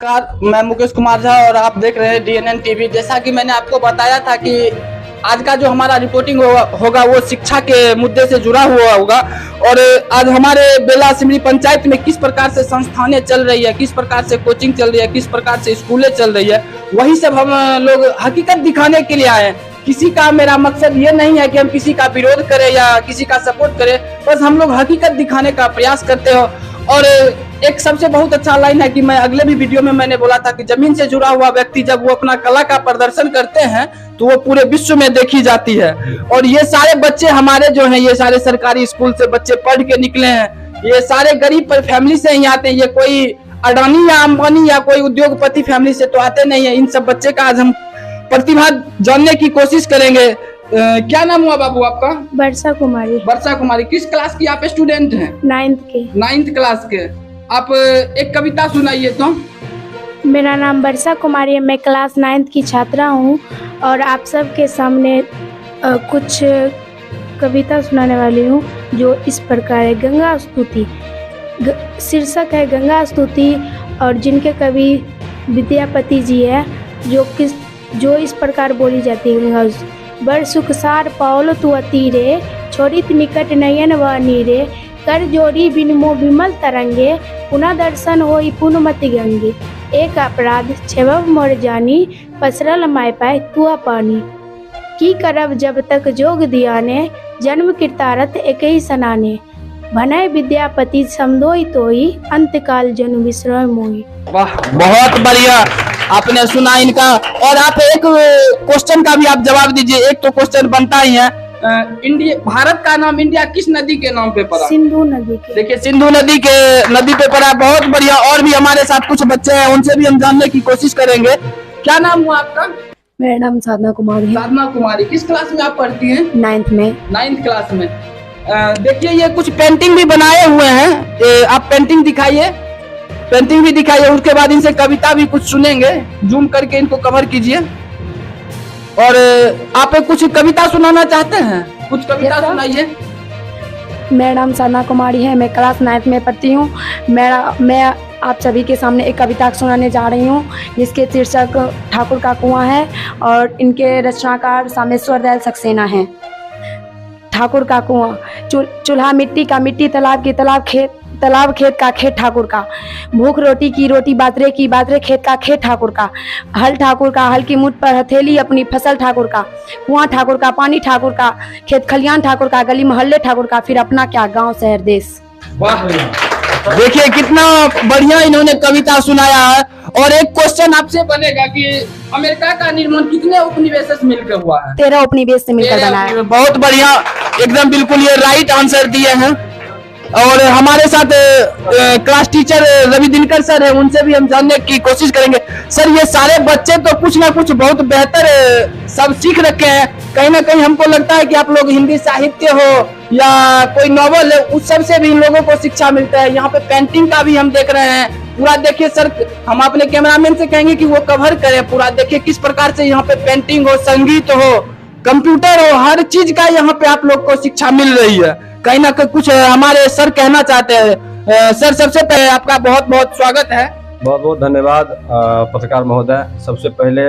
नमस्कार, मैं मुकेश कुमार झा और आप देख रहे हैं DNN टीवी। जैसा कि मैंने आपको बताया था कि आज का जो हमारा रिपोर्टिंग होगा वो शिक्षा के मुद्दे से जुड़ा हुआ होगा। और आज हमारे बेला सिमरी पंचायत में किस प्रकार से संस्थानें चल रही है, किस प्रकार से कोचिंग चल रही है, किस प्रकार से स्कूलें चल रही है, वही सब हम लोग हकीकत दिखाने के लिए आए हैं। किसी का मेरा मकसद ये नहीं है कि हम किसी का विरोध करें या किसी का सपोर्ट करें, बस हम लोग हकीकत दिखाने का प्रयास करते हो। और एक सबसे बहुत अच्छा लाइन है कि मैं अगले भी वीडियो में मैंने बोला था कि जमीन से जुड़ा हुआ व्यक्ति जब वो अपना कला का प्रदर्शन करते हैं तो वो पूरे विश्व में देखी जाती है। और ये सारे बच्चे हमारे जो हैं, ये सारे सरकारी स्कूल से बच्चे पढ़ के निकले हैं, ये सारे गरीब फैमिली से ही आते हैं। ये कोई अडानी या अंबानी या कोई उद्योगपति फैमिली से तो आते नहीं है। इन सब बच्चे का आज हम प्रतिभा जानने की कोशिश करेंगे। क्या नाम हुआ बाबू आपका? वर्षा कुमारी। वर्षा कुमारी, किस क्लास की आप स्टूडेंट हैं? 9th क्लास के। आप एक कविता सुनाइए तो। मेरा नाम वर्षा कुमारी है, मैं क्लास 9th की छात्रा हूँ और आप सबके सामने कुछ कविता सुनाने वाली हूँ जो इस प्रकार है। गंगा स्तुति शीर्षक है गंगा स्तुति, और जिनके कवि विद्यापति जी है, जो इस प्रकार बोली जाती है। गंगा बर सुखसार पावलो तु अतीरे, छोड़ित निकट नयन व नीरे, कर जोड़ी बिनमो विमल तरंगे, पुनः दर्शन होई पुनमति गंगे, एक अपराध छेवब मोर जानी, पसरल माय पाए तुआ पानी, की करब जब तक जोग दियाने, जन्म कृतारथ एक ही सनाने, भनय विद्यापति समदोई तोई, अंतकाल जनु विश्रय मोई। वाह, बहुत बढ़िया आपने सुना इनका। और आप एक क्वेश्चन का भी आप जवाब दीजिए। एक तो क्वेश्चन बनता ही है, इंडिया भारत का नाम इंडिया किस नदी के नाम पे पड़ा? सिंधु नदी के। देखिए, सिंधु नदी पे पड़ा। बहुत बढ़िया। और भी हमारे साथ कुछ बच्चे हैं, उनसे भी हम जानने की कोशिश करेंगे। क्या नाम हुआ आपका? मेरा नाम साधना कुमारी है। साधना कुमारी, किस क्लास में आप पढ़ती हैं? 9th में। 9th क्लास में। देखिए, ये कुछ पेंटिंग भी बनाए हुए हैं। आप पेंटिंग दिखाइए, पेंटिंग भी दिखाइए। उसके बाद इनसे कविता भी कुछ सुनेंगे। जूम करके इनको कवर कीजिए। और आप कुछ कविता सुनाना चाहते हैं? कुछ कविता सुनाइए। मेरा नाम साधना कुमारी है, मैं क्लास 9th में पढ़ती हूँ। मैं आप सभी के सामने एक कविता सुनाने जा रही हूँ जिसके शीर्षक ठाकुर का कुआं है और इनके रचनाकार सामेश्वर दयाल सक्सेना हैं। ठाकुर का कुआं, चूल्हा मिट्टी का मिट्टी, तालाब की तालाब खेत का खेत ठाकुर का, भूख रोटी की रोटी बाजरे की बाजरे खेत का खेत ठाकुर का, हल ठाकुर का हल की मुठ पर हथेली अपनी फसल ठाकुर का, कुआं ठाकुर का पानी ठाकुर का, खेत खलियान ठाकुर का, गली मोहल्ले ठाकुर का, फिर अपना क्या गांव शहर देश। वाह, देखिए कितना बढ़िया इन्होंने कविता सुनाया है। और एक क्वेश्चन आपसे बनेगा कि अमेरिका का निर्माण कितने उपनिवेशों से मिलकर हुआ है? 13 उपनिवेश से मिलकर बना है। बहुत बढ़िया, एकदम बिल्कुल ये राइट आंसर दिए हैं। और हमारे साथ class teacher Ravi Dinkar sir है, उनसे भी हम जानने की कोशिश करेंगे। सर, ये सारे बच्चे तो कुछ ना कुछ बहुत बेहतर सब सीख रखे हैं। कहीं ना कहीं हमको लगता है कि आप लोग हिंदी साहित्य हो या कोई नॉवल है, उस सब से भी इन लोगों को शिक्षा मिलता है। यहाँ पे पेंटिंग का भी हम देख रहे हैं पूरा। देखिए सर, हम अपने कैमरामैन से कहेंगे कि वो कवर करें पूरा। देखिए किस प्रकार से यहाँ पे पेंटिंग हो, संगीत हो, कंप्यूटर हो, हर चीज का यहाँ पे आप लोग को शिक्षा मिल रही है। कहीं ना कहीं कुछ हमारे सर कहना चाहते हैं। सर, सबसे पहले आपका बहुत बहुत स्वागत है। बहुत बहुत धन्यवाद पत्रकार महोदय। सबसे पहले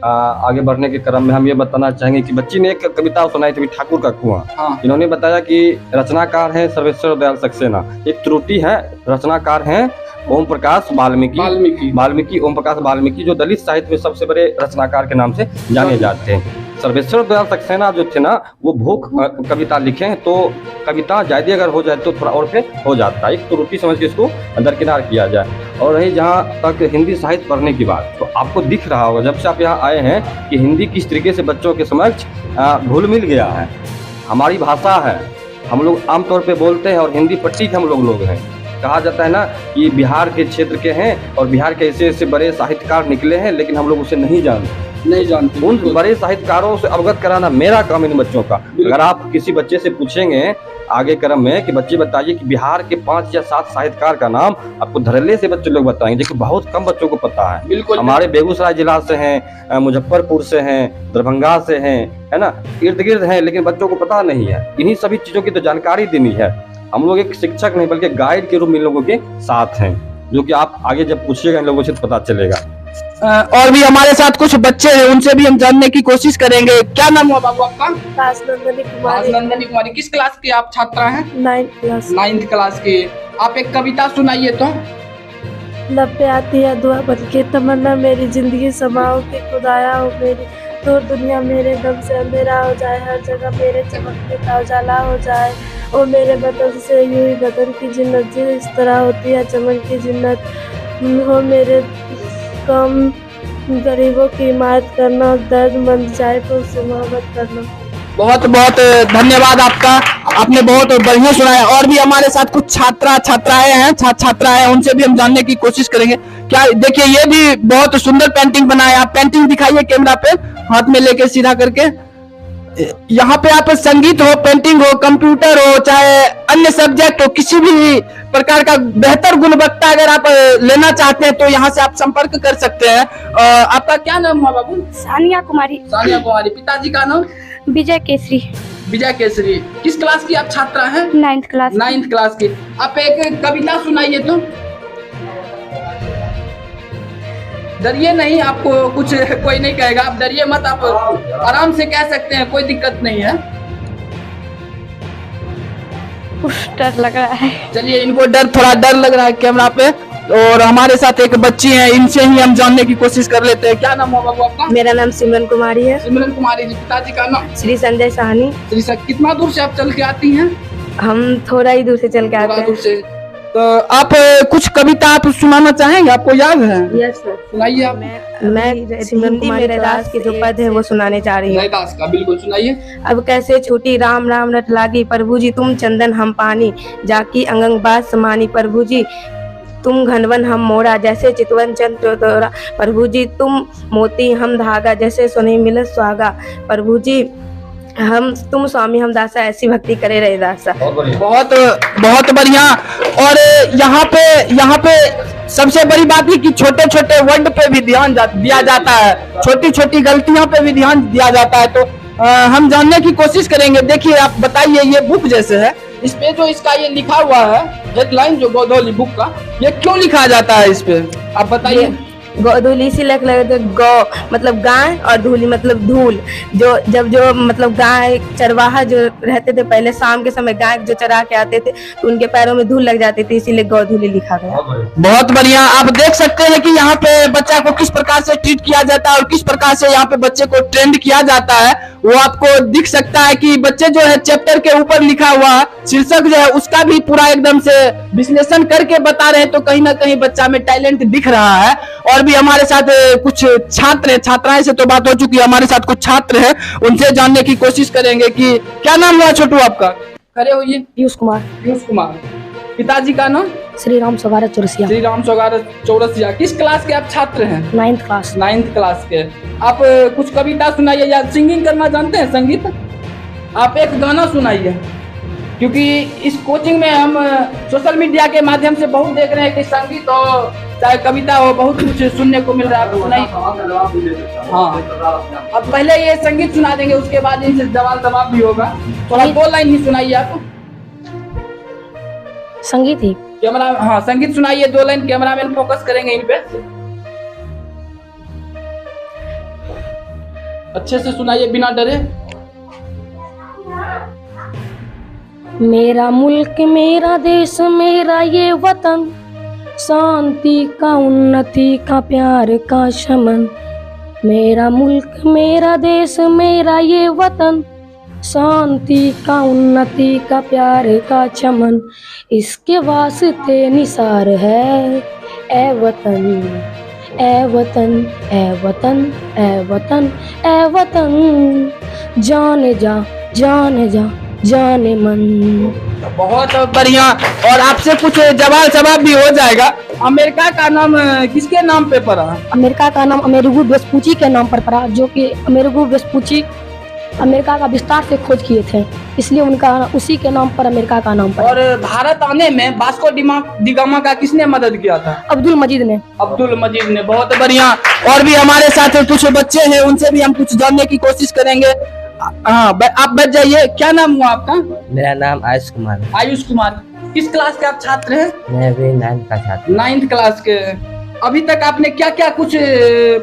आगे बढ़ने के क्रम में हम ये बताना चाहेंगे कि बच्ची ने एक कविता सुनाई थी ठाकुर का कुआं। हाँ। इन्होंने बताया कि रचनाकार हैं सर्वेश्वर दयाल सक्सेना। एक त्रुटि है, रचनाकार हैं ओम प्रकाश वाल्मीकि ओम प्रकाश वाल्मीकि, जो दलित साहित्य में सबसे बड़े रचनाकार के नाम से जाने जाते हैं। सर्वेश्वर दयाल सक्सेना जो थे ना, वो भूख कविता लिखे, तो कविता ज्यादा अगर हो जाए तो थोड़ा और पे हो जाता है। एक त्रुटि समझ के इसको दरकिनार किया जाए। और रही जहाँ तक हिंदी साहित्य पढ़ने की बात, तो आपको दिख रहा होगा जब से आप यहाँ आए हैं कि हिंदी किस तरीके से बच्चों के समक्ष घुल मिल गया है। हमारी भाषा है, हम लोग आमतौर पर बोलते हैं और हिंदी पट्टी के हम लोग हैं। कहा जाता है ना कि बिहार के क्षेत्र के हैं और बिहार के ऐसे ऐसे बड़े साहित्यकार निकले हैं, लेकिन हम लोग उसे नहीं जानते। उन बड़े साहित्यकारों से अवगत कराना मेरा काम इन बच्चों का। अगर आप किसी बच्चे से पूछेंगे आगे क्रम में कि बच्चे बताइए कि बिहार के 5 या 7 साहित्यकार का नाम, आपको धड़ल्ले से बच्चे लोग बताएंगे, जो कि बहुत कम बच्चों को पता है। बिल्कुल, हमारे बेगूसराय जिला से हैं, मुजफ्फरपुर से हैं, दरभंगा से हैं, है ना, इर्द गिर्द हैं, लेकिन बच्चों को पता नहीं है। इन्हीं सभी चीजों की तो जानकारी देनी है। हम लोग एक शिक्षक नहीं बल्कि गाइड के रूप में इन लोगों के साथ हैं। जो कि आप आगे जब पूछिएगा इन लोगों से तो पता चलेगा। और भी हमारे साथ कुछ बच्चे हैं, उनसे भी हम जानने की कोशिश करेंगे। क्या नाम हुआ बाबू आपका? राजनंदनी कुमारी, राजनंदनी कुमारी। किस क्लास की आप छात्रा हैं? 9th class. 9th क्लास की। आप एक कविता सुनाइए तो। लब पे आती है दुआ बन के तमन्ना मेरी जिंदगी समाओ के खुदाया हो मेरी, दूर दुनिया मेरे दम से अंधेरा हो जाए, हर जगह मेरे चमकने का उजाला हो जाए। ओ मेरे बदन से यूं ही बदन की जिन्नत जिस तरह होती है चमन की जिन्नत, हो मेरे कम गरीबों की हिमायत करना, दर्दमंद जाए तो उससे मोहब्बत करना। बहुत बहुत धन्यवाद आपका, आपने बहुत बढ़िया सुनाया। और भी हमारे साथ कुछ छात्राएं हैं, छात्राएं हैं, उनसे भी हम जानने की कोशिश करेंगे। क्या देखिए, ये भी बहुत सुंदर पेंटिंग बनाया। आप पेंटिंग दिखाइए कैमरा पे, हाथ में लेके सीधा करके। यहाँ पे आप संगीत हो, पेंटिंग हो, कंप्यूटर हो, चाहे अन्य सब्जेक्ट हो, किसी भी प्रकार का बेहतर गुणवत्ता अगर आप लेना चाहते हैं तो यहाँ से आप संपर्क कर सकते हैं। आपका क्या नाम हुआ बाबू? सानिया कुमारी। सानिया कुमारी। पिताजी का नाम? विजय केसरी। विजय केसरी। किस क्लास की आप छात्रा हैं? 9th class. 9th क्लास की। आप एक कविता सुनाइए तो। डरिए नहीं, आपको कुछ कोई नहीं कहेगा, आप डरिए मत, आप आराम से कह सकते हैं, कोई दिक्कत नहीं है। डर लग रहा है। चलिए, इनको थोड़ा डर लग रहा है कैमरा पे। और हमारे साथ एक बच्ची है, इनसे ही हम जानने की कोशिश कर लेते हैं। क्या नाम हुआ बाबू आपका? मेरा नाम सिमरन कुमारी है। सिमरन कुमारी जी। पिताजी का नाम? श्री संजय साहनी। कितना दूर से आप चल के आती हैं? हम थोड़ा ही दूर से चल के आते थोड़ा हैं। दूर से। तो आप कुछ कविता आप सुनाना चाहेंगे? आपको याद है? Yes sir. सुनाइए आप। मैं हिंदी में रैदास के जो पद है वो सुनाने जा रही हूँ। रैदास का बिल्कुल सुनाइए। अब कैसे छूटी राम राम रट लागी, प्रभु जी तुम चंदन हम पानी, जाकी अंगंग बात समानी, प्रभु जी तुम घनवन हम मोरा, जैसे चितवन चंद्र तोरा, प्रभु जी तुम मोती हम धागा, जैसे सुने मिलत सुहागा, प्रभु जी हम तुम स्वामी हम दासा, ऐसी भक्ति करे रहे दासा। बहुत बहुत बढ़िया। और यहाँ पे सबसे बड़ी बात है कि छोटे छोटे वर्ड पे भी ध्यान दिया जाता है, छोटी छोटी गलतियों पे भी ध्यान दिया जाता है। तो हम जानने की कोशिश करेंगे। देखिए, आप बताइए, ये बुक जैसे है, इस पे जो इसका ये लिखा हुआ है हेडलाइन जो गोधूली बुक का, ये क्यों लिखा जाता है इस पे, आप बताइए। गोधूली से लग गौ मतलब गाय और धूली मतलब धूल। जो मतलब गाय चरवाहा जो रहते थे पहले, शाम के समय गाय जो चरा के आते थे तो उनके पैरों में धूल लग जाती थी, इसीलिए गोधूली लिखा गया। बहुत बढ़िया। आप देख सकते हैं कि यहाँ पे बच्चा को किस प्रकार से ट्रीट किया जाता है और किस प्रकार से यहाँ पे बच्चे को ट्रेंड किया जाता है, वो आपको दिख सकता है कि बच्चे जो है चैप्टर के ऊपर लिखा हुआ शीर्षक जो है उसका भी पूरा एकदम से विश्लेषण करके बता रहे हैं। तो कहीं ना कहीं बच्चा में टैलेंट दिख रहा है। और भी हमारे साथ कुछ छात्राएं से तो बात हो चुकी है, हमारे साथ कुछ छात्र हैं, उनसे जानने की कोशिश करेंगे कि क्या नाम हुआ छोटू आपका? खड़े होइए। पीयूष कुमार। पीयूष कुमार। पिताजी का नाम? श्री राम सौगारत चौरसिया। श्री राम सौगारत चौरसिया। किस क्लास के आप छात्र हैं? 9th class. 9th क्लास के। आप कुछ कविता सुनाइए, या सिंगिंग करना जानते हैं, संगीत? आप एक गाना सुनाइए, क्योंकि इस कोचिंग में हम सोशल मीडिया के माध्यम से बहुत देख रहे हैं कि संगीत हो चाहे कविता हो, बहुत कुछ सुनने को मिल रहा है। हाँ, अब पहले ये संगीत सुना देंगे, उसके बाद इनसे सवाल जवाब भी होगा। थोड़ा 2 लाइन ही सुनाइए आप। संगीत ही कैमरा, हाँ संगीत सुनाइए 2 लाइन, कैमरामैन फोकस करेंगे इन पे। अच्छे से सुनाइए बिना डरे। मेरा मुल्क मेरा देश मेरा ये वतन, शांति का उन्नति का प्यार का शमन। मेरा मुल्क मेरा देश मेरा ये वतन, शांति का उन्नति का प्यार का चमन। इसके वास्ते निसार है ए वतन, ए वतन, ए वतन, ए वतन, ए वतन, जाने जा जाने जा जाने मन। बहुत बढ़िया। और आपसे कुछ जवाब भी हो जाएगा। अमेरिका का नाम किसके नाम पे पड़ा? अमेरिका का नाम अमेरिगो वेस्पुची के नाम पर पड़ा, जो कि अमेरिगो वेस्पुची अमेरिका का विस्तार से खोज किए थे, इसलिए उनका उसी के नाम पर अमेरिका का नाम पड़ा। और भारत आने में वास्को डी गामा का किसने मदद किया था? अब्दुल मजीद ने। अब्दुल मजीद ने। बहुत बढ़िया। और भी हमारे साथ कुछ बच्चे हैं, उनसे भी हम कुछ जानने की कोशिश करेंगे। हाँ, आप बैठ जाइए। क्या नाम हुआ आपका? मेरा नाम आयुष कुमार है। आयुष कुमार। किस क्लास के आप छात्र हैं? मैं भी 9th का छात्र। 9th क्लास के। अभी तक आपने क्या क्या कुछ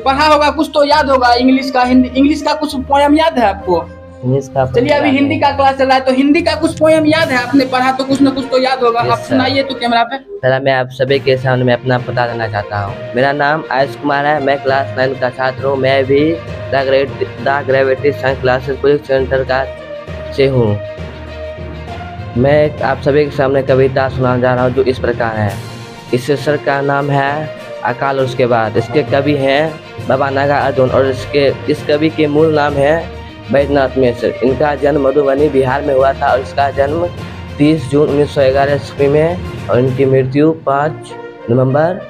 पढ़ा होगा, कुछ तो याद होगा, इंग्लिश का, हिंदी, इंग्लिश का कुछ पोयम याद है आपको? इंग्लिश का। चलिए अभी हिंदी का क्लास चल रहा है, तो हिंदी का कुछ पोयम याद है? आपने पढ़ा तो कुछ न कुछ तो याद होगा। आप सुनाइए तो कैमरा पे। पहला मैं आप सभी के सामने मैं अपना पता देना चाहता हूँ। मेरा नाम आयुष कुमार है, मैं क्लास 9 का छात्र हूँ। मैं भी the gravity science classes coaching centre का से हूँ। मैं आप सभी के सामने कविता सुनाने जा रहा हूँ जो इस प्रकार है। इस शीर्षक का नाम है अकाल और उसके बाद। इसके कवि हैं बाबा नागा अर्जुन और इस कवि के मूल नाम है बैद्यनाथ मिश्र। इनका जन्म मधुबनी बिहार में हुआ था और इसका जन्म 30 जून 1911 ईस्वी में और इनकी मृत्यु 5 नवंबर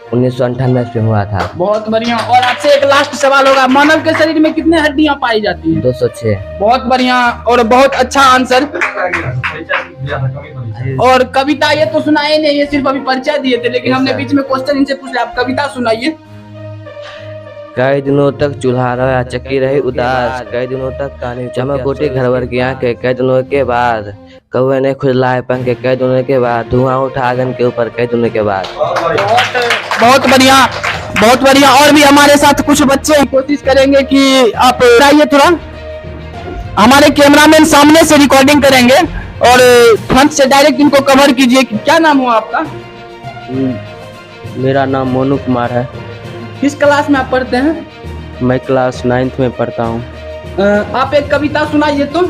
1998 ईस्वी में हुआ था। बहुत बढ़िया। और आपसे एक लास्ट सवाल होगा, मानव के शरीर में कितने हड्डियां पाई जाती हैं? 206। बहुत बढ़िया और बहुत अच्छा आंसर। और कविता ये तो सुनाए नहीं, ये सिर्फ अभी परिचय दिए थे, लेकिन हमने बीच में क्वेश्चन इनसे पूछा, आप कविता सुनाइए। कई दिनों तक चूल्हा रहा चक्की रही उदास, कई दिनों तक कानी चमक उठी घर भर की आंखें, कई दिनों के बाद कौवे ने खुजलाए पंखे, कई दिनों के बाद धुआं उठा आंगन के ऊपर, कई दिनों के बाद। बहुत बढ़िया, बहुत बढ़िया। और भी हमारे साथ कुछ बच्चे कोशिश करेंगे कि आप आइए थोड़ा, हमारे कैमरामैन सामने से रिकॉर्डिंग करेंगे और फ्रंट से डायरेक्ट इनको कवर कीजिए। क्या नाम हुआ आपका? मेरा नाम मोनू कुमार है। किस क्लास में आप पढ़ते हैं? मैं क्लास 9th में पढ़ता हूँ। आप एक कविता सुनाइए तो।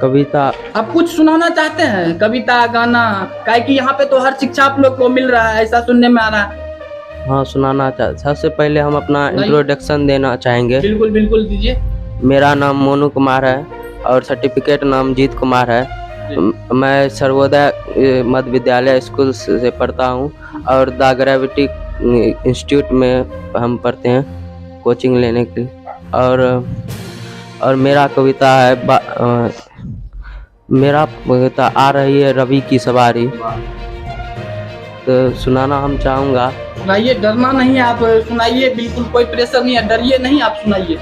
कविता आप कुछ सुनाना चाहते हैं? कविता, गाना? काहे कि यहाँ पे तो हर शिक्षा आप लोग को मिल रहा है, ऐसा सुनने में आ रहा है। हाँ सुनाना चाहते। सबसे पहले हम अपना इंट्रोडक्शन देना चाहेंगे। बिल्कुल बिल्कुल दीजिए। मेरा नाम मोनू कुमार है और सर्टिफिकेट नाम जीत कुमार है। मैं सर्वोदय मध्य विद्यालय स्कूल से पढ़ता हूँ और द ग्रेविटी इंस्टीट्यूट में हम पढ़ते हैं कोचिंग लेने के लिए। और मेरा कविता है मेरा कविता आ रही है रवि की सवारी, तो सुनाना हम चाहूँगा। सुनाइए, डरना नहीं है, आप सुनाइए, बिल्कुल कोई प्रेशर नहीं है, डरिए नहीं, आप सुनाइए।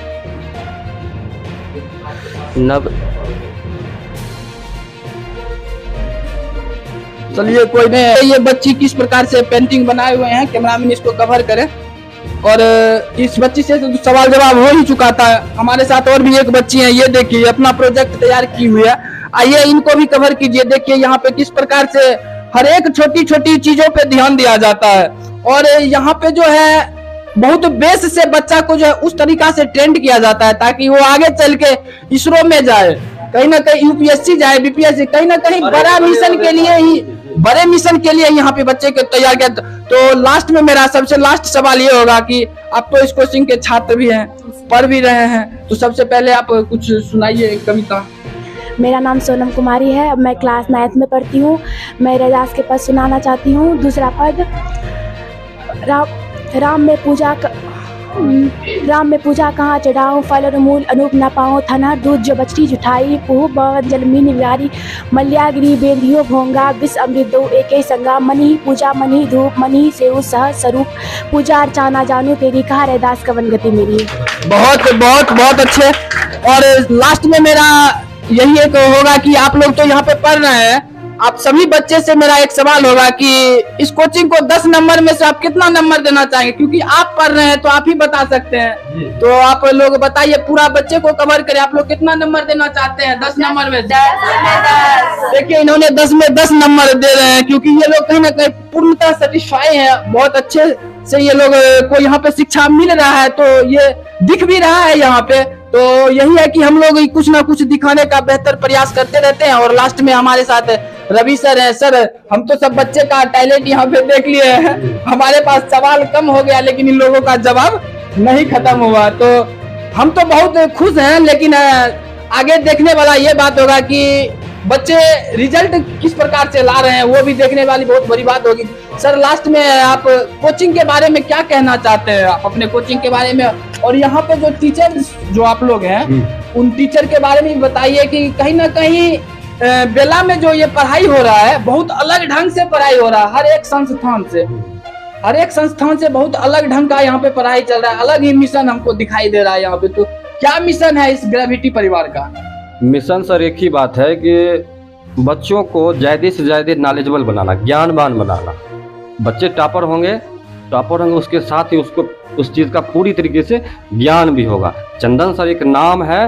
चलिए कोई नहीं। ये बच्ची किस प्रकार से पेंटिंग बनाए हुए हैं, कैमरामैन इसको कवर करें। और इस बच्ची से तो सवाल जवाब हो ही चुका था। हमारे साथ और भी एक बच्ची है, ये देखिए अपना प्रोजेक्ट तैयार की हुई है। आइए इनको भी कवर कीजिए। देखिए यहाँ पे किस प्रकार से हर एक छोटी छोटी चीजों पे ध्यान दिया जाता है और यहाँ पे जो है बहुत बेस से बच्चा को जो है उस तरीका से ट्रेंड किया जाता है ताकि वो आगे चल के इसरो में जाए, कहीं ना कहीं यूपीएससी जाए, बीपीएससी, कहीं ना कहीं बड़ा मिशन के लिए ही, बड़े मिशन के लिए यहाँ पे बच्चे को तैयार किया। तो लास्ट में मेरा सबसे लास्ट सवाल ये होगा कि आप तो इस कोचिंग के छात्र भी हैं, पढ़ भी रहे हैं, तो सबसे पहले आप कुछ सुनाइए कविता। मेरा नाम सोनम कुमारी है, अब मैं क्लास 9th में पढ़ती हूँ। मैं रैदास के पद सुनाना चाहती हूँ। दूसरा पद, राम में पूजा कहाँ चढ़ाऊँ, फल और मूल अनूप न पाऊँ, थनर दूध जो बचरी जुठाई, पुह बवन जलमीन व्यारी, मल्यागिरी बेंधियो भोंगा, विष अमृत दो एक ही संगा, मनी पूजा मनी धूप मनी सेव सह स्वरूप, पूजा अर्चाना जानू तेरी कहा रैदास कवन गति मेरी। बहुत बहुत बहुत अच्छे। और लास्ट में मेरा यही एक होगा कि आप लोग तो यहाँ पे पढ़ रहे हैं, आप सभी बच्चे से मेरा एक सवाल होगा कि इस कोचिंग को 10 नंबर में से आप कितना नंबर देना चाहेंगे? क्योंकि आप पढ़ रहे हैं तो आप ही बता सकते हैं, तो आप लोग बताइए, पूरा बच्चे को कवर करें, आप लोग कितना नंबर देना चाहते हैं 10 नंबर में? 10। देखिए इन्होंने 10 में 10 नंबर दे रहे हैं क्योंकि ये लोग कहीं ना कहीं पूर्णतः सेटिस्फाई है, बहुत अच्छे से ये लोग को यहाँ पे शिक्षा मिल रहा है, तो ये दिख भी रहा है यहाँ पे। तो यही है कि हम लोग कुछ ना कुछ दिखाने का बेहतर प्रयास करते रहते हैं। और लास्ट में हमारे साथ रवि सर है। सर, हम तो सब बच्चे का टैलेंट यहाँ पे देख लिए हैं, हमारे पास सवाल कम हो गया लेकिन इन लोगों का जवाब नहीं खत्म हुआ, तो हम तो बहुत खुश हैं। लेकिन आगे देखने वाला ये बात होगा कि बच्चे रिजल्ट किस प्रकार से ला रहे हैं, वो भी देखने वाली बहुत बड़ी बात होगी। सर लास्ट में आप कोचिंग के बारे में क्या कहना चाहते हैं, आप अपने कोचिंग के बारे में, और यहाँ पे जो टीचर जो आप लोग हैं उन टीचर के बारे में बताइए कि कहीं ना कहीं बेला में जो ये पढ़ाई हो रहा है बहुत अलग ढंग से पढ़ाई हो रहा है, हर एक संस्थान से बहुत अलग ढंग का यहाँ पे पढ़ाई चल रहा है, अलग ही मिशन हमको दिखाई दे रहा है यहाँ पे। तो क्या मिशन है इस ग्रेविटी परिवार का? मिशन सर एक ही बात है कि बच्चों को ज़्यादा से ज़्यादा नॉलेजेबल बनाना, ज्ञानवान बनाना। बच्चे टॉपर होंगे उसके साथ ही उसको उस चीज़ का पूरी तरीके से ज्ञान भी होगा। चंदन सर एक नाम है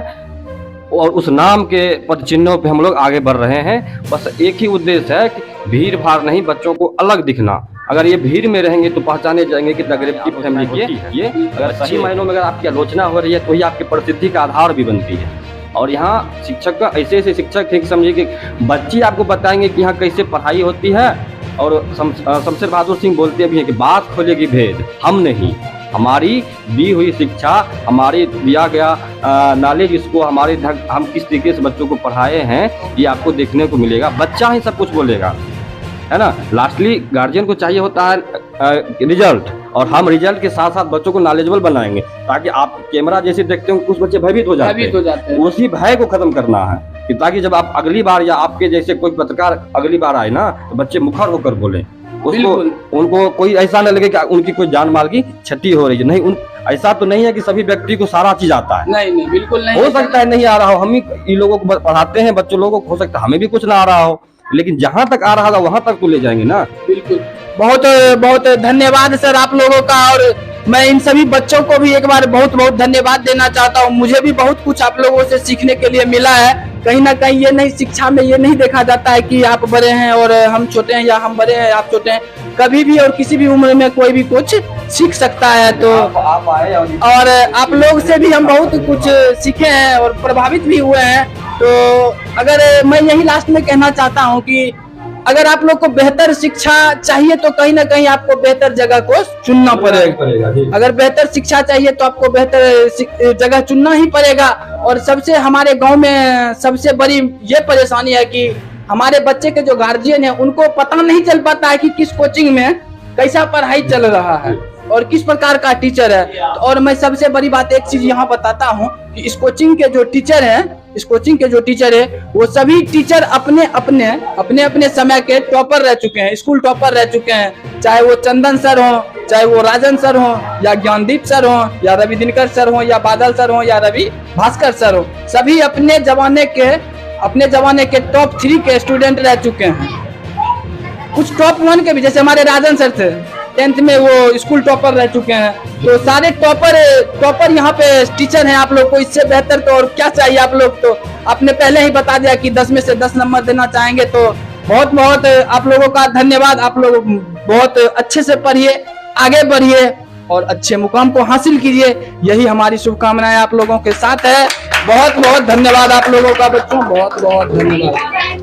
और उस नाम के पद चिन्हों पे हम लोग आगे बढ़ रहे हैं। बस एक ही उद्देश्य है कि भीड़ भाड़ नहीं, बच्चों को अलग दिखना। अगर ये भीड़ में रहेंगे तो पहचाने जाएंगे कि गरीब की फैमिली की है ये। अगर सही मायनों में अगर आपकी आलोचना हो रही है तो ही आपकी प्रसिद्धि का आधार भी बनती है। और यहाँ शिक्षक का ऐसे शिक्षक ठीक समझिए कि बच्चे आपको बताएंगे कि यहाँ कैसे पढ़ाई होती है। और शमशेर बहादुर सिंह बोलते भी हैं कि बात खोलेगी भेद, हम नहीं, हमारी दी हुई शिक्षा, हमारी दिया गया नॉलेज, इसको हम किस तरीके से बच्चों को पढ़ाए हैं ये आपको देखने को मिलेगा। बच्चा ही सब कुछ बोलेगा, है ना। लास्टली गार्जियन को चाहिए होता है रिजल्ट, और हम रिजल्ट के साथ साथ बच्चों को नॉलेजेबल बनाएंगे ताकि आप कैमरा जैसे देखते हो कुछ बच्चे भयभीत हो जाते हैं। उसी भय को खत्म करना है कि ताकि जब आप अगली बार या आपके जैसे कोई पत्रकार अगली बार आए ना तो बच्चे मुखर होकर बोले, उसको उनको कोई ऐसा न लगे कि उनकी कोई जान माल की क्षति हो रही है। नहीं, ऐसा तो नहीं है कि सभी व्यक्ति को सारा चीज आता है। नहीं, बिल्कुल नहीं। हो सकता है नहीं आ रहा हो, हम ही इन लोगों को पढ़ाते हैं, बच्चों लोगों को हो सकता है हमें भी कुछ ना आ रहा हो, लेकिन जहाँ तक आ रहा था वहां तक तो ले जाएंगे ना। बिल्कुल, बहुत बहुत धन्यवाद सर आप लोगों का। और मैं इन सभी बच्चों को भी एक बार बहुत बहुत धन्यवाद देना चाहता हूँ। मुझे भी बहुत कुछ आप लोगों से सीखने के लिए मिला है। कहीं ना कहीं ये नहीं, शिक्षा में ये नहीं देखा जाता है कि आप बड़े हैं और हम छोटे हैं, या हम बड़े हैं आप छोटे हैं। कभी भी और किसी भी उम्र में कोई भी कुछ सीख सकता है। तो आप आए और आप लोग से भी हम बहुत कुछ सीखे हैं और प्रभावित भी हुए हैं। तो अगर मैं यही लास्ट में कहना चाहता हूँ कि अगर आप लोग को बेहतर शिक्षा चाहिए तो कहीं ना कहीं आपको बेहतर जगह को चुनना पड़ेगा। अगर बेहतर शिक्षा चाहिए तो आपको बेहतर जगह चुनना ही पड़ेगा। और सबसे हमारे गांव में सबसे बड़ी ये परेशानी है कि हमारे बच्चे के जो गार्जियन है उनको पता नहीं चल पाता है कि किस कोचिंग में कैसा पढ़ाई चल रहा है और किस प्रकार का टीचर है। और मैं सबसे बड़ी बात एक चीज यहाँ बताता हूँ कि इस कोचिंग के जो टीचर है वो सभी टीचर अपने अपने समय के टॉपर रह चुके हैं, स्कूल टॉपर रह चुके हैं। चाहे वो चंदन सर हो, चाहे वो राजन सर हो, या ज्ञानदीप सर हो, या रवि दिनकर सर हो, या बादल सर हो, या रवि भास्कर सर हो, सभी अपने जमाने के टॉप 3 के स्टूडेंट रह चुके हैं। कुछ टॉप 1 के भी, जैसे हमारे राजन सर थे 10th में, वो स्कूल टॉपर रह चुके हैं। तो सारे टॉपर यहाँ पे टीचर हैं। आप लोग को इससे बेहतर तो और क्या चाहिए। आप लोग तो आपने पहले ही बता दिया कि 10 में से 10 नंबर देना चाहेंगे। तो बहुत बहुत आप लोगों का धन्यवाद। आप लोग बहुत अच्छे से पढ़िए, आगे बढ़िए और अच्छे मुकाम को हासिल कीजिए। यही हमारी शुभकामनाएं आप लोगों के साथ है। बहुत बहुत धन्यवाद आप लोगों का बच्चों, बहुत बहुत धन्यवाद।